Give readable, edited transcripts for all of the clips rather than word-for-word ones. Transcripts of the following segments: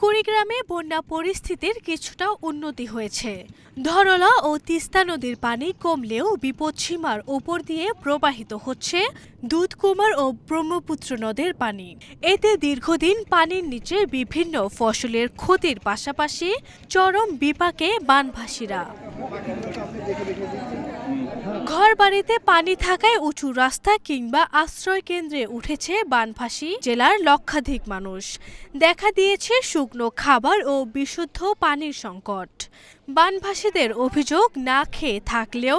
কুড়িগ্রামে বন্যা পরিস্থিতির কিছুটা উন্নতি হয়েছে। ধরলা ও তিস্তা নদীর পানি কমলেও বিপদসীমার ওপর দিয়ে প্রবাহিত হচ্ছে দুধকুমার ও ব্রহ্মপুত্র নদের পানি। এতে দীর্ঘদিন পানির নিচে বিভিন্ন ফসলের ক্ষতির পাশাপাশি চরম বিপাকে বানভাসীরা। ঘরবাড়িতে পানি থাকায় উঁচু রাস্তা কিংবা আশ্রয় কেন্দ্রে উঠেছে বানভাসী জেলার লক্ষাধিক মানুষ। দেখা দিয়েছে শুকনো খাবার ও বিশুদ্ধ পানির সংকট। বানভাসীদের অভিযোগ, না খেয়ে থাকলেও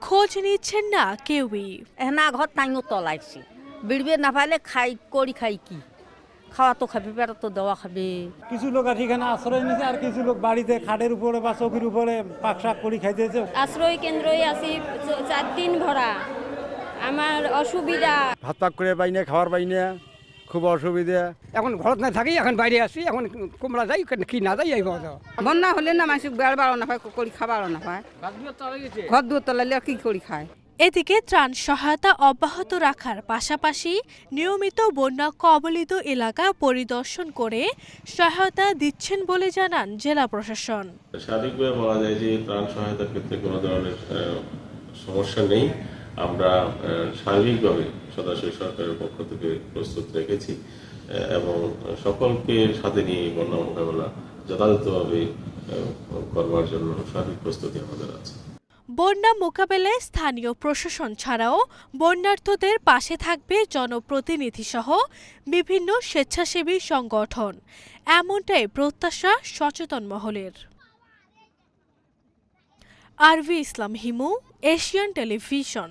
খোঁজ নিচ্ছেন না কেউই। না ঘর টাইমও তলাইছি বিড়বে না পাইলে খাই কি খাওয়া তো খাবে, পেটা তো দেওয়া খাবে। কিছু লোক আর এখানে আশ্রয় নিয়েছে, আর কিছু লোক বাড়িতে খাটের উপরে বা চৌকির উপরে পাক শাক করে খাইতেছে। আশ্রয় কেন্দ্রই আছি 4 দিন ভরা, আমার অসুবিধা। ভাত পাক করে পাই না, খাওয়ার পাই না, খুব অসুবিধা। এখন ঘরত না থাকি, এখন বাইরে আসি, এখন কুমড়া যাই কি না যাই। বন্যা হলে না মানুষ বেড় বাড়ো না পায়, করি খাবারও না পায়, ঘর দুয়ার তলাইলে কি করি খায়। এদিকে ত্রাণ সহায়তা অব্যাহত রাখার পাশাপাশি নিয়মিত বন্যা কবলিত এলাকা পরিদর্শন করে সহায়তা দিচ্ছেন বলে জানান জেলা প্রশাসন। স্বাভাবিকভাবে বলা যায় যে ত্রাণ সহায়তার ক্ষেত্রে কোনো ধরনের সমস্যা নেই। আমরা সার্বিকভাবে সদাশয় সরকারের পক্ষ থেকে প্রস্তুত রেখেছি এবং সকলকে সাথে নিয়ে বন্যা মোকাবেলা যথাযথভাবে করবার জন্য সার্বিক প্রস্তুতি আমাদের আছে। বন্যা মোকাবেলায় স্থানীয় প্রশাসন ছাড়াও বন্যার্থদের পাশে থাকবে জনপ্রতিনিধি সহ বিভিন্ন স্বেচ্ছাসেবী সংগঠন, এমনটাই প্রত্যাশা সচেতন মহলের। আরভি ইসলাম হিমু, এশিয়ান টেলিভিশন।